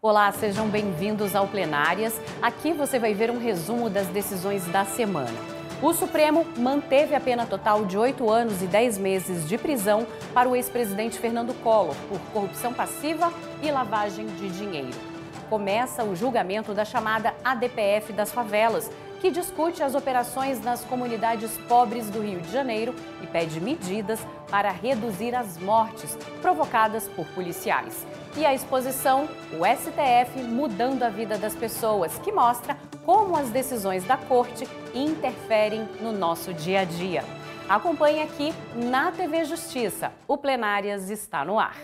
Olá, sejam bem-vindos ao Plenárias. Aqui você vai ver um resumo das decisões da semana. O Supremo manteve a pena total de 8 anos e 10 meses de prisão para o ex-presidente Fernando Collor por corrupção passiva e lavagem de dinheiro. Começa o julgamento da chamada ADPF das favelas, que discute as operações nas comunidades pobres do Rio de Janeiro e pede medidas para reduzir as mortes provocadas por policiais. E a exposição, o STF mudando a vida das pessoas, que mostra como as decisões da Corte interferem no nosso dia a dia. Acompanhe aqui na TV Justiça. O Plenárias está no ar.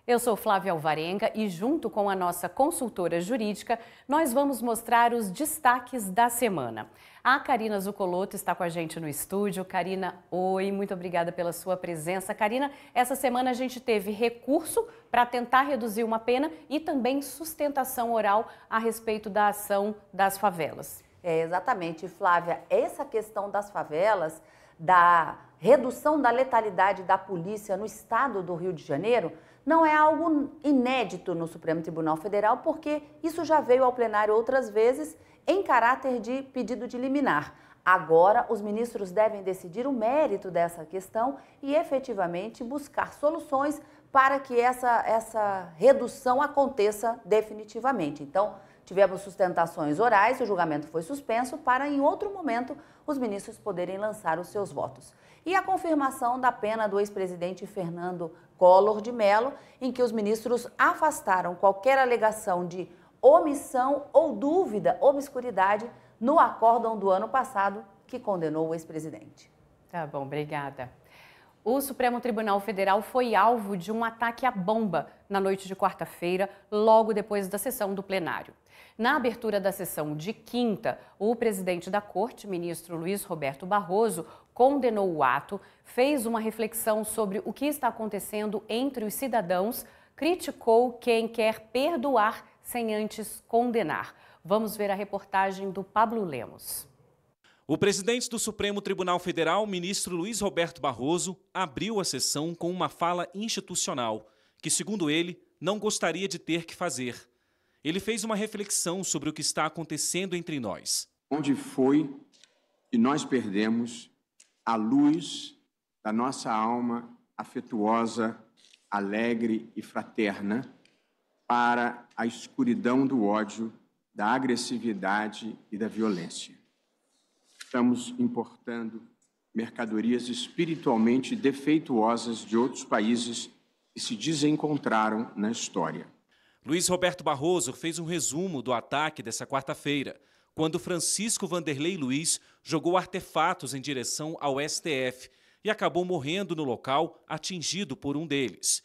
Eu sou Flávia Alvarenga e, junto com a nossa consultora jurídica, nós vamos mostrar os destaques da semana. A Karina Zuccolotto está com a gente no estúdio. Karina, oi, muito obrigada pela sua presença. Karina, essa semana a gente teve recurso para tentar reduzir uma pena e também sustentação oral a respeito da ação das favelas. Exatamente, Flávia. Essa questão das favelas, da redução da letalidade da polícia no estado do Rio de Janeiro, não é algo inédito no Supremo Tribunal Federal, porque isso já veio ao plenário outras vezes em caráter de pedido de liminar. Agora, os ministros devem decidir o mérito dessa questão e efetivamente buscar soluções para que essa redução aconteça definitivamente. Então, tivemos sustentações orais, o julgamento foi suspenso para, em outro momento, os ministros poderem lançar os seus votos. E a confirmação da pena do ex-presidente Fernando Collor de Mello, em que os ministros afastaram qualquer alegação de omissão ou dúvida, obscuridade, no acórdão do ano passado que condenou o ex-presidente. Tá bom, obrigada. O Supremo Tribunal Federal foi alvo de um ataque à bomba na noite de quarta-feira, logo depois da sessão do plenário. Na abertura da sessão de quinta, o presidente da Corte, ministro Luiz Roberto Barroso, condenou o ato, fez uma reflexão sobre o que está acontecendo entre os cidadãos, criticou quem quer perdoar sem antes condenar. Vamos ver a reportagem do Pablo Lemos. O presidente do Supremo Tribunal Federal, ministro Luiz Roberto Barroso, abriu a sessão com uma fala institucional, que, segundo ele, não gostaria de ter que fazer. Ele fez uma reflexão sobre o que está acontecendo entre nós. Onde foi que nós perdemos a luz da nossa alma afetuosa, alegre e fraterna para a escuridão do ódio, da agressividade e da violência. Estamos importando mercadorias espiritualmente defeituosas de outros países que se desencontraram na história. Luiz Roberto Barroso fez um resumo do ataque dessa quarta-feira, quando Francisco Vanderlei Luiz jogou artefatos em direção ao STF e acabou morrendo no local, atingido por um deles.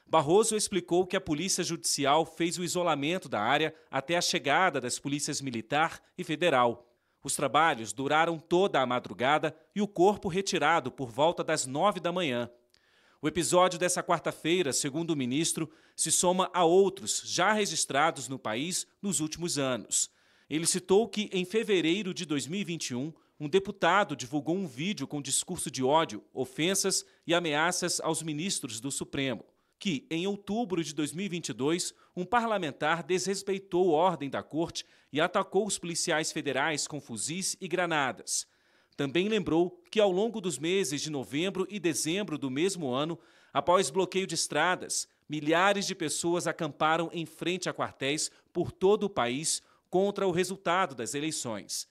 Barroso explicou que a Polícia Judicial fez o isolamento da área até a chegada das polícias militar e federal. Os trabalhos duraram toda a madrugada e o corpo retirado por volta das 9 da manhã. O episódio dessa quarta-feira, segundo o ministro, se soma a outros já registrados no país nos últimos anos. Ele citou que, em fevereiro de 2021, um deputado divulgou um vídeo com discurso de ódio, ofensas e ameaças aos ministros do Supremo. Que, em outubro de 2022, um parlamentar desrespeitou a ordem da Corte e atacou os policiais federais com fuzis e granadas. Também lembrou que, ao longo dos meses de novembro e dezembro do mesmo ano, após bloqueio de estradas, milhares de pessoas acamparam em frente a quartéis por todo o país contra o resultado das eleições.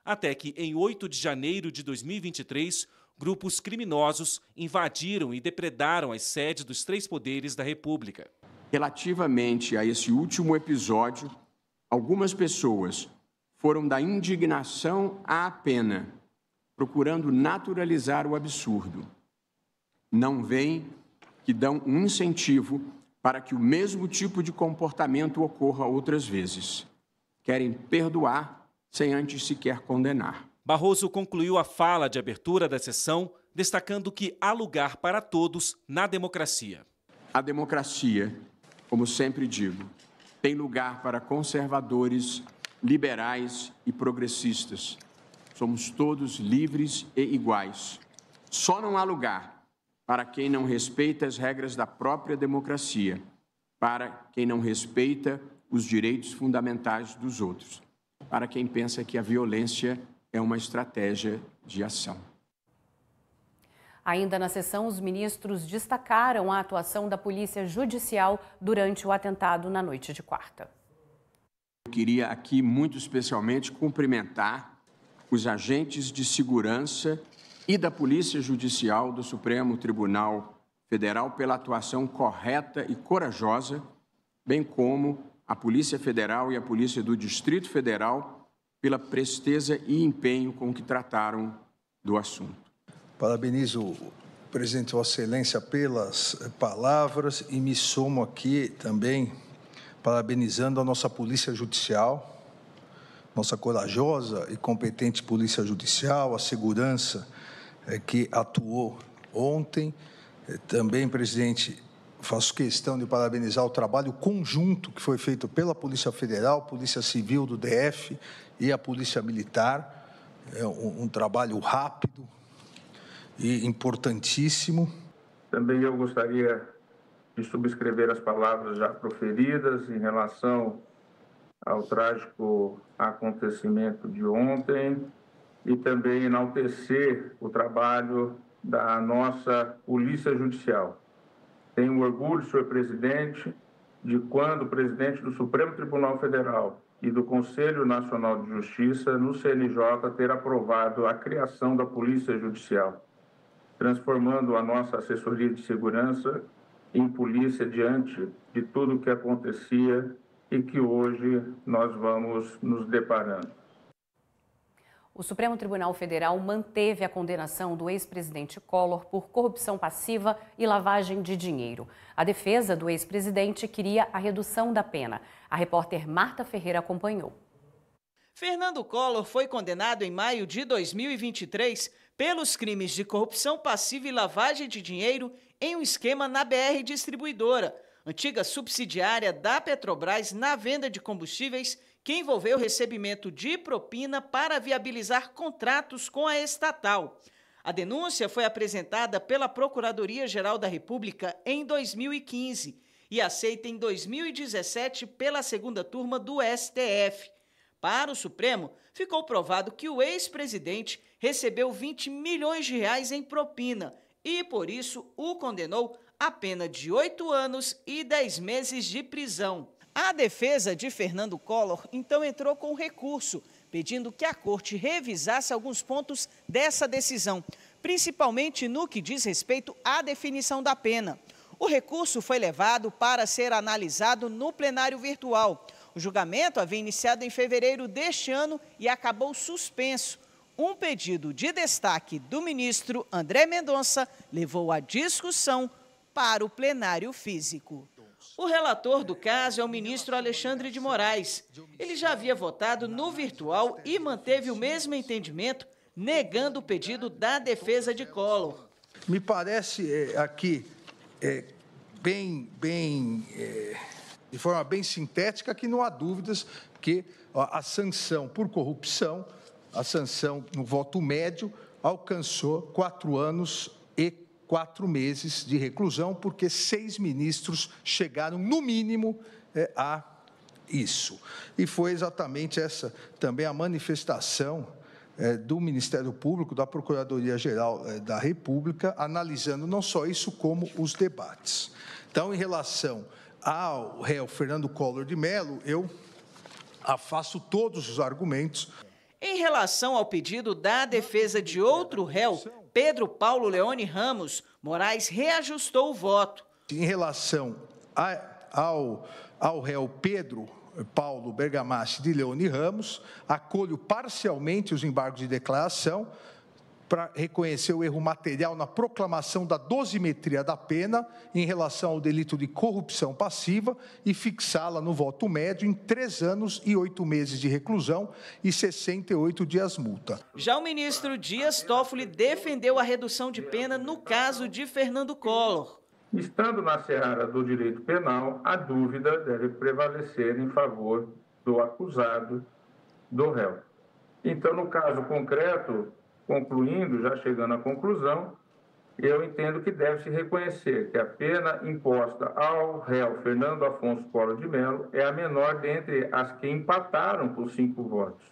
Até que, em 8 de janeiro de 2023, grupos criminosos invadiram e depredaram as sedes dos 3 poderes da República. Relativamente a esse último episódio, algumas pessoas foram da indignação à pena, procurando naturalizar o absurdo. Não veem que dão um incentivo para que o mesmo tipo de comportamento ocorra outras vezes. Querem perdoar sem antes sequer condenar. Barroso concluiu a fala de abertura da sessão, destacando que há lugar para todos na democracia. A democracia, como sempre digo, tem lugar para conservadores, liberais e progressistas. Somos todos livres e iguais. Só não há lugar para quem não respeita as regras da própria democracia, para quem não respeita os direitos fundamentais dos outros, para quem pensa que a violência é uma estratégia de ação. Ainda na sessão, os ministros destacaram a atuação da Polícia Judicial durante o atentado na noite de quarta. Eu queria aqui, muito especialmente, cumprimentar os agentes de segurança e da Polícia Judicial do Supremo Tribunal Federal pela atuação correta e corajosa, bem como a Polícia Federal e a Polícia do Distrito Federal pela presteza e empenho com que trataram do assunto. Parabenizo o presidente Vossa Excelência pelas palavras e me somo aqui também parabenizando a nossa Polícia Judicial, nossa corajosa e competente Polícia Judicial, a segurança que atuou ontem. Também, presidente, faço questão de parabenizar o trabalho conjunto que foi feito pela Polícia Federal, Polícia Civil do DF e a Polícia Militar. É um trabalho rápido e importantíssimo. Também eu gostaria de subscrever as palavras já proferidas em relação ao trágico acontecimento de ontem e também enaltecer o trabalho da nossa Polícia Judicial. Tenho orgulho, senhor presidente, de quando o presidente do Supremo Tribunal Federal e do Conselho Nacional de Justiça, no CNJ, ter aprovado a criação da Polícia Judicial, transformando a nossa assessoria de segurança em polícia diante de tudo o que acontecia e que hoje nós vamos nos deparando. O Supremo Tribunal Federal manteve a condenação do ex-presidente Collor por corrupção passiva e lavagem de dinheiro. A defesa do ex-presidente queria a redução da pena. A repórter Marta Ferreira acompanhou. Fernando Collor foi condenado em maio de 2023 pelos crimes de corrupção passiva e lavagem de dinheiro em um esquema na BR Distribuidora, antiga subsidiária da Petrobras na venda de combustíveis, que envolveu recebimento de propina para viabilizar contratos com a estatal. A denúncia foi apresentada pela Procuradoria-Geral da República em 2015 e aceita em 2017 pela segunda turma do STF. Para o Supremo, ficou provado que o ex-presidente recebeu 20 milhões de reais em propina e, por isso, o condenou a pena de 8 anos e 10 meses de prisão. A defesa de Fernando Collor, então, entrou com recurso, pedindo que a Corte revisasse alguns pontos dessa decisão, principalmente no que diz respeito à definição da pena. O recurso foi levado para ser analisado no plenário virtual. O julgamento havia iniciado em fevereiro deste ano e acabou suspenso. Um pedido de destaque do ministro André Mendonça levou a discussão para o plenário físico. O relator do caso é o ministro Alexandre de Moraes. Ele já havia votado no virtual e manteve o mesmo entendimento, negando o pedido da defesa de Collor. Me parece aqui, de forma bem sintética, que não há dúvidas que a sanção por corrupção, a sanção no voto médio, alcançou 4 anos e 4 meses de reclusão, porque 6 ministros chegaram, no mínimo, a isso. E foi exatamente essa também a manifestação do Ministério Público, da Procuradoria-Geral da República, analisando não só isso, como os debates. Então, em relação ao réu Fernando Collor de Mello, eu afasto todos os argumentos. Em relação ao pedido da defesa de outro réu, Pedro Paulo Leone Ramos, Moraes reajustou o voto. Em relação ao réu Pedro Paulo Bergamaschi de Leone Ramos, acolho parcialmente os embargos de declaração para reconhecer o erro material na proclamação da dosimetria da pena em relação ao delito de corrupção passiva e fixá-la no voto médio em 3 anos e 8 meses de reclusão e 68 dias multa. Já o ministro Dias Toffoli defendeu a redução de pena no caso de Fernando Collor. Estando na seara do direito penal, a dúvida deve prevalecer em favor do acusado, do réu. Então, no caso concreto, concluindo, já chegando à conclusão, eu entendo que deve-se reconhecer que a pena imposta ao réu Fernando Afonso Collor de Mello é a menor dentre as que empataram por 5 votos,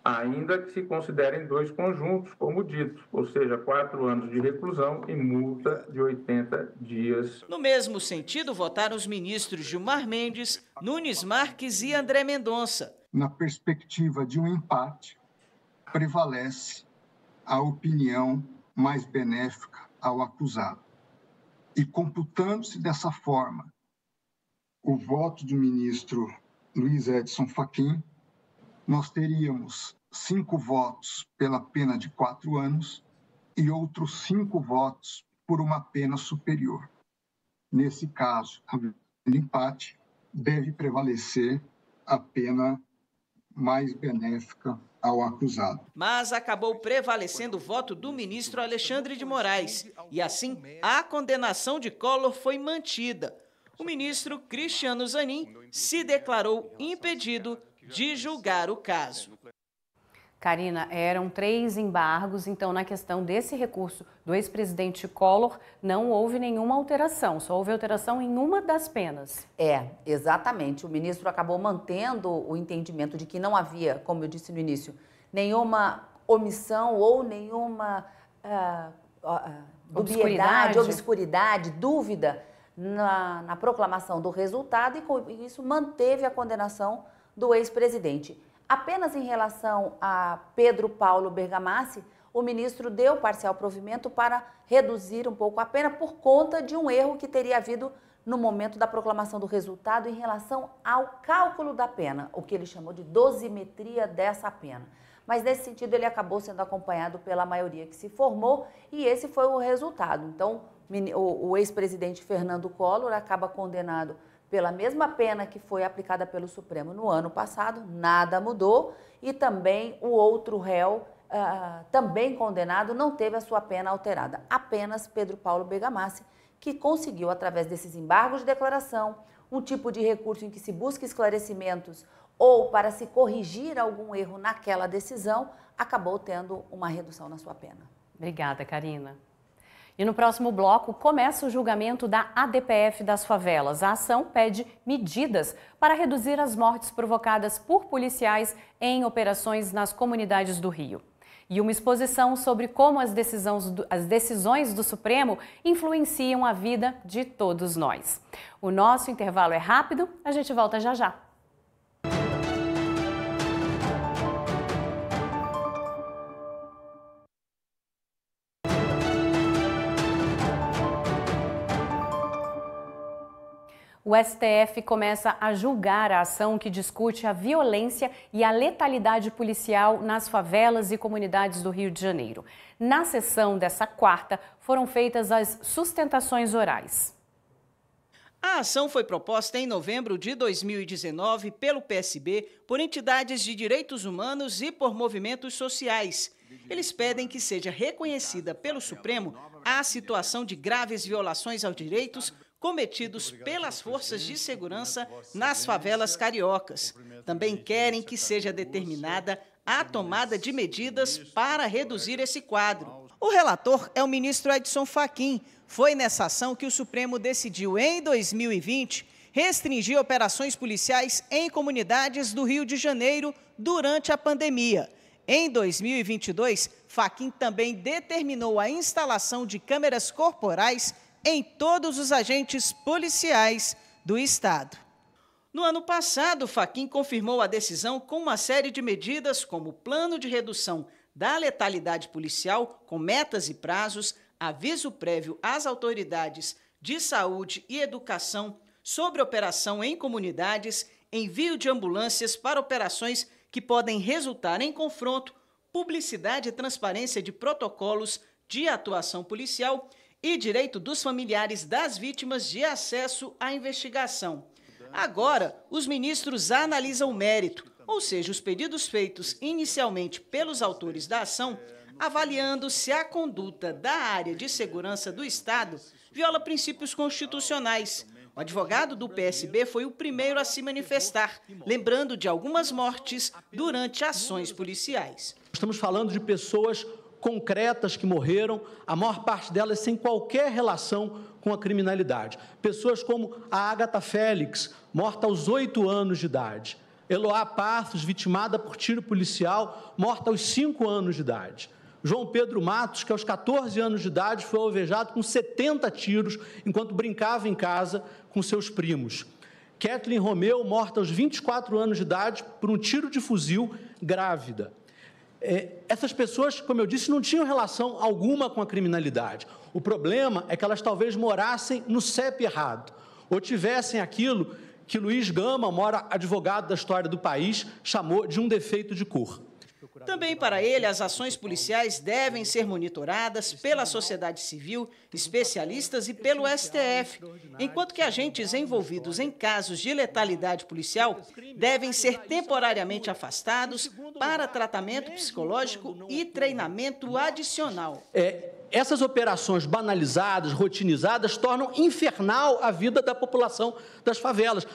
ainda que se considerem 2 conjuntos, como dito, ou seja, 4 anos de reclusão e multa de 80 dias. No mesmo sentido, votaram os ministros Gilmar Mendes, Nunes Marques e André Mendonça. Na perspectiva de um empate, prevalece a opinião mais benéfica ao acusado. E computando-se dessa forma o voto do ministro Luiz Edson Fachin, nós teríamos 5 votos pela pena de 4 anos e outros 5 votos por uma pena superior. Nesse caso, havendo empate, deve prevalecer a pena mais benéfica ao acusado. Mas acabou prevalecendo o voto do ministro Alexandre de Moraes e, assim, a condenação de Collor foi mantida. O ministro Cristiano Zanin se declarou impedido de julgar o caso. Karina, eram 3 embargos, então na questão desse recurso do ex-presidente Collor não houve nenhuma alteração, só houve alteração em uma das penas. Exatamente. O ministro acabou mantendo o entendimento de que não havia, como eu disse no início, nenhuma omissão ou nenhuma dubiedade, obscuridade, dúvida na proclamação do resultado e com isso manteve a condenação do ex-presidente. Apenas em relação a Pedro Paulo Bergamassi, o ministro deu parcial provimento para reduzir um pouco a pena por conta de um erro que teria havido no momento da proclamação do resultado em relação ao cálculo da pena, o que ele chamou de dosimetria dessa pena. Mas nesse sentido ele acabou sendo acompanhado pela maioria que se formou e esse foi o resultado. Então o ex-presidente Fernando Collor acaba condenado pela mesma pena que foi aplicada pelo Supremo no ano passado, nada mudou, e também o outro réu, também condenado, não teve a sua pena alterada. Apenas Pedro Paulo Bergamassi, que conseguiu, através desses embargos de declaração, um tipo de recurso em que se busca esclarecimentos ou para se corrigir algum erro naquela decisão, acabou tendo uma redução na sua pena. Obrigada, Karina. E no próximo bloco começa o julgamento da ADPF das favelas. A ação pede medidas para reduzir as mortes provocadas por policiais em operações nas comunidades do Rio. E uma exposição sobre como as decisões do Supremo influenciam a vida de todos nós. O nosso intervalo é rápido, a gente volta já já. O STF começa a julgar a ação que discute a violência e a letalidade policial nas favelas e comunidades do Rio de Janeiro. Na sessão dessa quarta, foram feitas as sustentações orais. A ação foi proposta em novembro de 2019 pelo PSB, por entidades de direitos humanos e por movimentos sociais. Eles pedem que seja reconhecida pelo Supremo a situação de graves violações aos direitos cometidos pelas forças de segurança nas favelas cariocas. Também querem que seja determinada a tomada de medidas para reduzir esse quadro. O relator é o ministro Edson Fachin. Foi nessa ação que o Supremo decidiu, em 2020, restringir operações policiais em comunidades do Rio de Janeiro durante a pandemia. Em 2022, Fachin também determinou a instalação de câmeras corporais em todos os agentes policiais do Estado. No ano passado, Fachin confirmou a decisão com uma série de medidas como o plano de redução da letalidade policial, com metas e prazos, aviso prévio às autoridades de saúde e educação sobre operação em comunidades, envio de ambulâncias para operações que podem resultar em confronto, publicidade e transparência de protocolos de atuação policial e direito dos familiares das vítimas de acesso à investigação. Agora, os ministros analisam o mérito, ou seja, os pedidos feitos inicialmente pelos autores da ação, avaliando se a conduta da área de segurança do Estado viola princípios constitucionais. O advogado do PSB foi o primeiro a se manifestar, lembrando de algumas mortes durante ações policiais. Estamos falando de pessoas concretas que morreram, a maior parte delas sem qualquer relação com a criminalidade. Pessoas como a Agatha Félix, morta aos 8 anos de idade. Eloá Passos, vitimada por tiro policial, morta aos 5 anos de idade. João Pedro Matos, que aos 14 anos de idade foi alvejado com 70 tiros enquanto brincava em casa com seus primos. Kathleen Romeu, morta aos 24 anos de idade por um tiro de fuzil, grávida. Essas pessoas, como eu disse, não tinham relação alguma com a criminalidade. O problema é que elas talvez morassem no CEP errado, ou tivessem aquilo que Luiz Gama, maior advogado da história do país, chamou de um defeito de cor. Também para ele, as ações policiais devem ser monitoradas pela sociedade civil, especialistas e pelo STF, enquanto que agentes envolvidos em casos de letalidade policial devem ser temporariamente afastados para tratamento psicológico e treinamento adicional. Essas operações banalizadas, rotinizadas, tornam infernal a vida da população das favelas.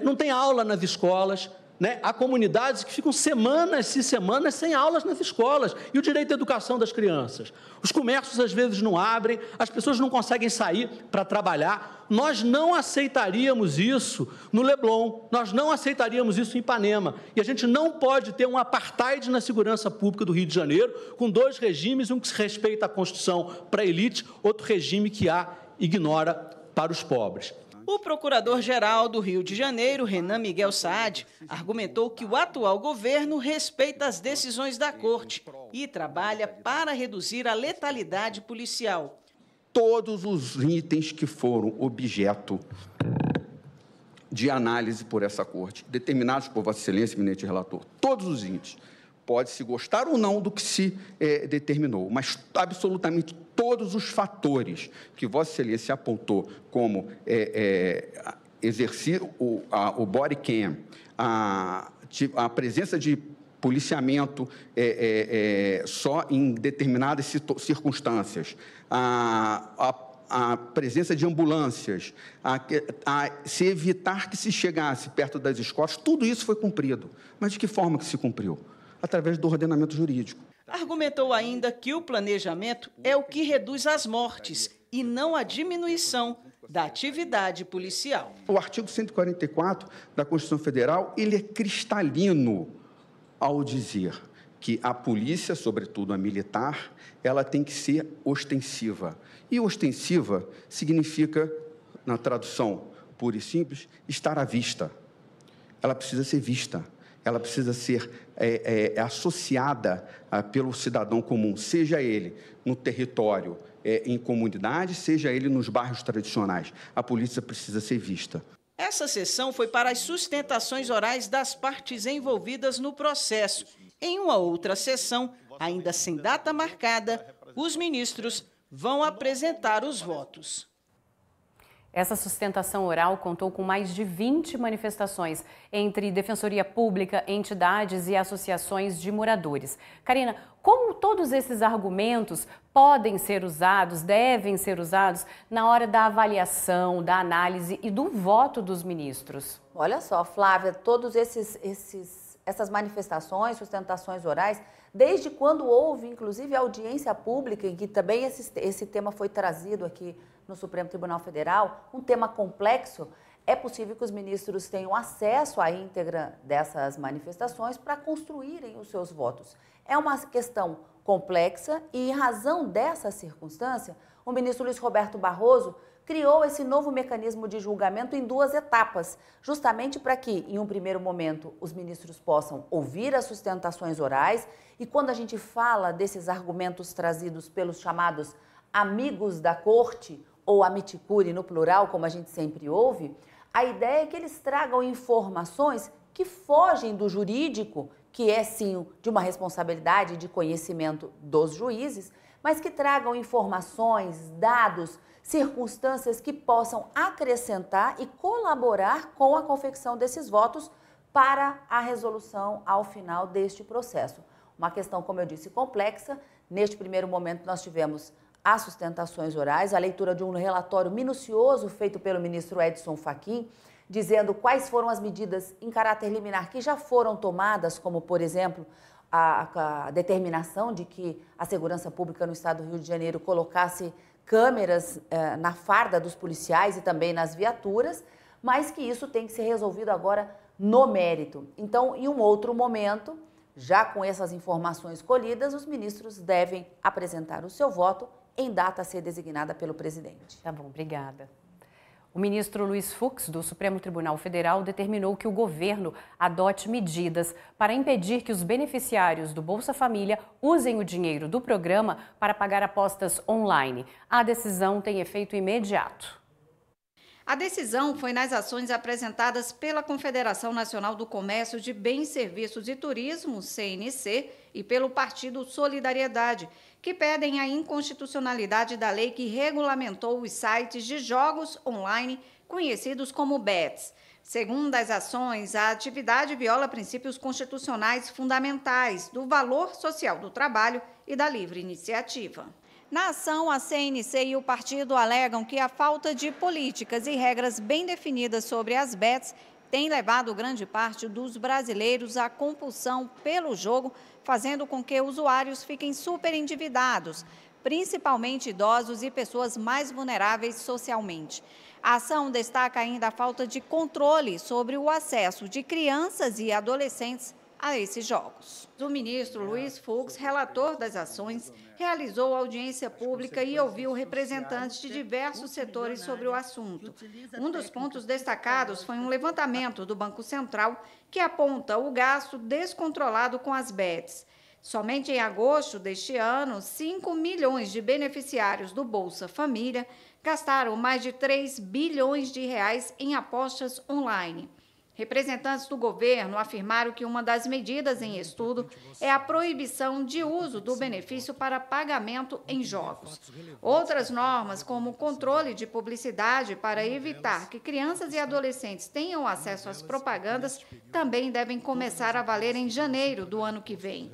Não tem aula nas escolas, né? Há comunidades que ficam semanas e semanas sem aulas nas escolas. E o direito à educação das crianças? Os comércios, às vezes, não abrem, as pessoas não conseguem sair para trabalhar. Nós não aceitaríamos isso no Leblon, nós não aceitaríamos isso em Ipanema. E a gente não pode ter um apartheid na segurança pública do Rio de Janeiro, com 2 regimes, um que se respeita a Constituição para a elite, outro regime que ignora para os pobres. O procurador-geral do Rio de Janeiro, Renan Miguel Saad, argumentou que o atual governo respeita as decisões da Corte e trabalha para reduzir a letalidade policial. Todos os itens que foram objeto de análise por essa Corte, determinados por Vossa Excelência, eminente relator, todos os itens, pode-se gostar ou não do que se determinou, mas absolutamente todos os fatores que Vossa Excelência apontou como exercer o body cam, a presença de policiamento só em determinadas circunstâncias, a presença de ambulâncias, se evitar que se chegasse perto das escolas, tudo isso foi cumprido. Mas de que forma que se cumpriu? Através do ordenamento jurídico. Argumentou ainda que o planejamento é o que reduz as mortes e não a diminuição da atividade policial. O artigo 144 da Constituição Federal, ele é cristalino ao dizer que a polícia, sobretudo a militar, ela tem que ser ostensiva. E ostensiva significa, na tradução pura e simples, estar à vista. Ela precisa ser vista. Ela precisa ser associada pelo cidadão comum, seja ele no território, em comunidade, seja ele nos bairros tradicionais. A polícia precisa ser vista. Essa sessão foi para as sustentações orais das partes envolvidas no processo. Em uma outra sessão, ainda sem data marcada, os ministros vão apresentar os votos. Essa sustentação oral contou com mais de 20 manifestações entre Defensoria Pública, entidades e associações de moradores. Karina, como todos esses argumentos podem ser usados, devem ser usados na hora da avaliação, da análise e do voto dos ministros? Olha só, Flávia, todos essas manifestações, sustentações orais, desde quando houve, inclusive, audiência pública, em que também esse tema foi trazido aqui no Supremo Tribunal Federal, um tema complexo, é possível que os ministros tenham acesso à íntegra dessas manifestações para construírem os seus votos. É uma questão complexa e, em razão dessa circunstância, o ministro Luiz Roberto Barroso criou esse novo mecanismo de julgamento em 2 etapas, justamente para que, em um primeiro momento, os ministros possam ouvir as sustentações orais e, quando a gente fala desses argumentos trazidos pelos chamados amigos da corte, ou amiticuri no plural, como a gente sempre ouve, a ideia é que eles tragam informações que fogem do jurídico, que é sim de uma responsabilidade de conhecimento dos juízes, mas que tragam informações, dados, circunstâncias que possam acrescentar e colaborar com a confecção desses votos para a resolução ao final deste processo. Uma questão, como eu disse, complexa. Neste primeiro momento nós tivemos as sustentações orais, a leitura de um relatório minucioso feito pelo ministro Edson Fachin, dizendo quais foram as medidas em caráter liminar que já foram tomadas, como, por exemplo, a determinação de que a segurança pública no estado do Rio de Janeiro colocasse câmeras na farda dos policiais e também nas viaturas, mas que isso tem que ser resolvido agora no mérito. Então, em um outro momento, já com essas informações colhidas, os ministros devem apresentar o seu voto em data a ser designada pelo presidente. Tá bom, obrigada. O ministro Luiz Fux, do Supremo Tribunal Federal, determinou que o governo adote medidas para impedir que os beneficiários do Bolsa Família usem o dinheiro do programa para pagar apostas online. A decisão tem efeito imediato. A decisão foi nas ações apresentadas pela Confederação Nacional do Comércio de Bens, Serviços e Turismo, CNC, e pelo Partido Solidariedade, que pedem a inconstitucionalidade da lei que regulamentou os sites de jogos online conhecidos como bets. Segundo as ações, a atividade viola princípios constitucionais fundamentais do valor social do trabalho e da livre iniciativa. Na ação, a CNC e o partido alegam que a falta de políticas e regras bem definidas sobre as bets tem levado grande parte dos brasileiros à compulsão pelo jogo, fazendo com que usuários fiquem superendividados, principalmente idosos e pessoas mais vulneráveis socialmente. A ação destaca ainda a falta de controle sobre o acesso de crianças e adolescentes a esses jogos. O ministro Luiz Fux, relator das ações, realizou audiência pública e ouviu representantes de diversos setores sobre o assunto. Um dos pontos destacados foi um levantamento do Banco Central que aponta o gasto descontrolado com as bets. Somente em agosto deste ano, 5 milhões de beneficiários do Bolsa Família gastaram mais de 3 bilhões de reais em apostas online. Representantes do governo afirmaram que uma das medidas em estudo é a proibição de uso do benefício para pagamento em jogos. Outras normas, como o controle de publicidade para evitar que crianças e adolescentes tenham acesso às propagandas, também devem começar a valer em janeiro do ano que vem.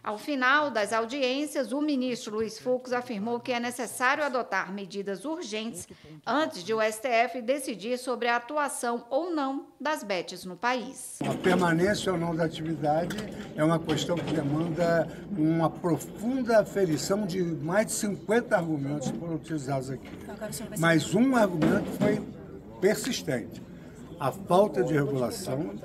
Ao final das audiências, o ministro Luiz Fux afirmou que é necessário adotar medidas urgentes antes de o STF decidir sobre a atuação ou não das bets no país. A permanência ou não da atividade é uma questão que demanda uma profunda aferição de mais de 50 argumentos que foram utilizados aqui. Mas um argumento foi persistente: a falta de regulação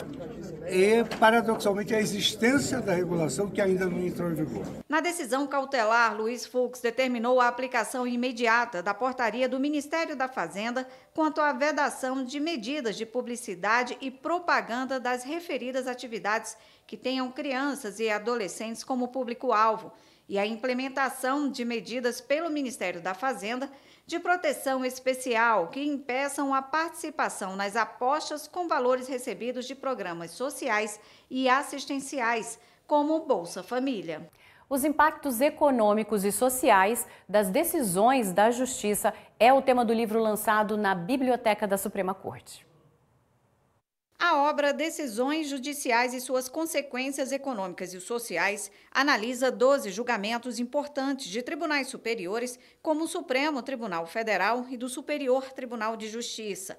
e, paradoxalmente, a existência da regulação que ainda não entrou em vigor. Na decisão cautelar, Luiz Fux determinou a aplicação imediata da portaria do Ministério da Fazenda quanto à vedação de medidas de publicidade e propaganda das referidas atividades que tenham crianças e adolescentes como público-alvo e a implementação de medidas pelo Ministério da Fazenda de proteção especial que impeçam a participação nas apostas com valores recebidos de programas sociais e assistenciais, como o Bolsa Família. Os impactos econômicos e sociais das decisões da Justiça é o tema do livro lançado na Biblioteca da Suprema Corte. A obra Decisões Judiciais e suas Consequências Econômicas e Sociais analisa 12 julgamentos importantes de tribunais superiores, como o Supremo Tribunal Federal e do Superior Tribunal de Justiça.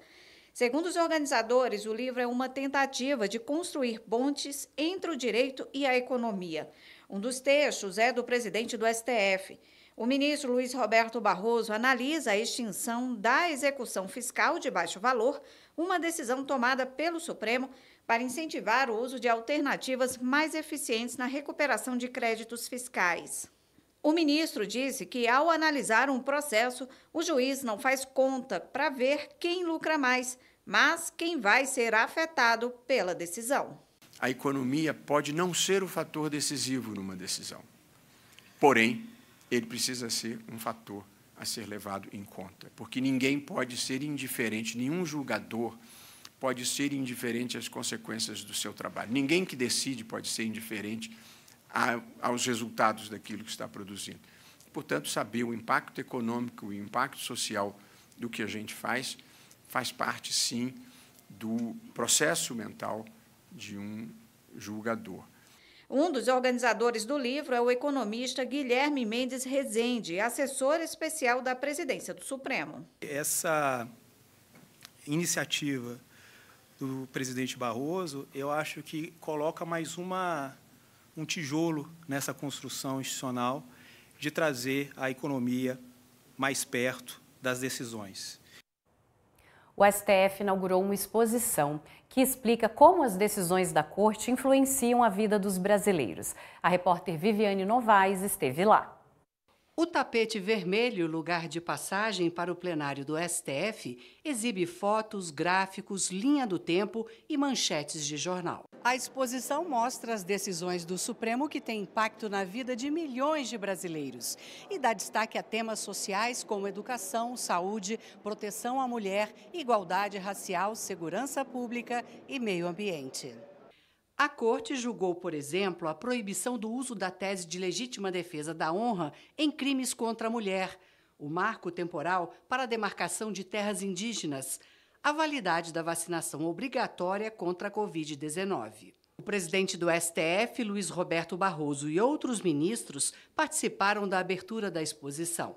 Segundo os organizadores, o livro é uma tentativa de construir pontes entre o direito e a economia. Um dos textos é do presidente do STF. O ministro Luiz Roberto Barroso analisa a extinção da execução fiscal de baixo valor, uma decisão tomada pelo Supremo para incentivar o uso de alternativas mais eficientes na recuperação de créditos fiscais. O ministro disse que, ao analisar um processo, o juiz não faz conta para ver quem lucra mais, mas quem vai ser afetado pela decisão. A economia pode não ser o fator decisivo numa decisão, porém, ele precisa ser um fator a ser levado em conta, porque ninguém pode ser indiferente, nenhum julgador pode ser indiferente às consequências do seu trabalho. Ninguém que decide pode ser indiferente aos resultados daquilo que está produzindo. Portanto, saber o impacto econômico e o impacto social do que a gente faz parte, sim, do processo mental de um julgador. Um dos organizadores do livro é o economista Guilherme Mendes Rezende, assessor especial da Presidência do Supremo. Essa iniciativa do presidente Barroso, eu acho que coloca mais um tijolo nessa construção institucional de trazer a economia mais perto das decisões. O STF inaugurou uma exposição que explica como as decisões da Corte influenciam a vida dos brasileiros. A repórter Viviane Novaes esteve lá. O tapete vermelho, lugar de passagem para o plenário do STF, exibe fotos, gráficos, linha do tempo e manchetes de jornal. A exposição mostra as decisões do Supremo que têm impacto na vida de milhões de brasileiros e dá destaque a temas sociais como educação, saúde, proteção à mulher, igualdade racial, segurança pública e meio ambiente. A Corte julgou, por exemplo, a proibição do uso da tese de legítima defesa da honra em crimes contra a mulher, o marco temporal para a demarcação de terras indígenas, a validade da vacinação obrigatória contra a Covid-19. O presidente do STF, Luiz Roberto Barroso, e outros ministros participaram da abertura da exposição.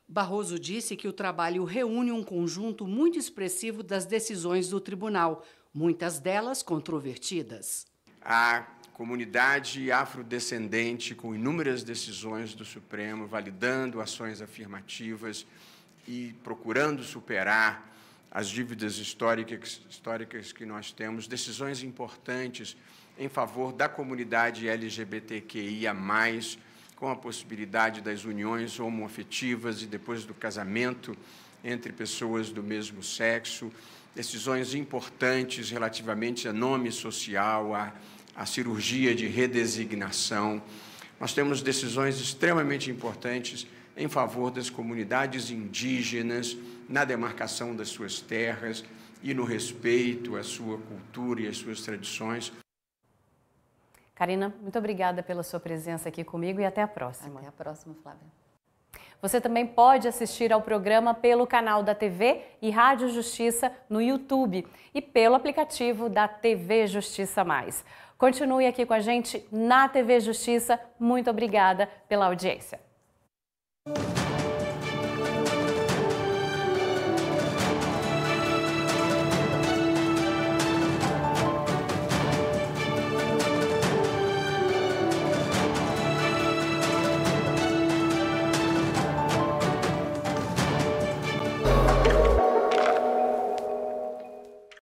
Barroso disse que o trabalho reúne um conjunto muito expressivo das decisões do tribunal, muitas delas controvertidas. A comunidade afrodescendente, com inúmeras decisões do Supremo, validando ações afirmativas e procurando superar as dívidas históricas que nós temos, decisões importantes em favor da comunidade LGBTQIA+, com a possibilidade das uniões homoafetivas e depois do casamento entre pessoas do mesmo sexo, decisões importantes relativamente a nome social, a cirurgia de redesignação. Nós temos decisões extremamente importantes em favor das comunidades indígenas, na demarcação das suas terras e no respeito à sua cultura e às suas tradições. Karina, muito obrigada pela sua presença aqui comigo e até a próxima. Até a próxima, Flávia. Você também pode assistir ao programa pelo canal da TV e Rádio Justiça no YouTube e pelo aplicativo da TV Justiça Mais. Continue aqui com a gente na TV Justiça. Muito obrigada pela audiência.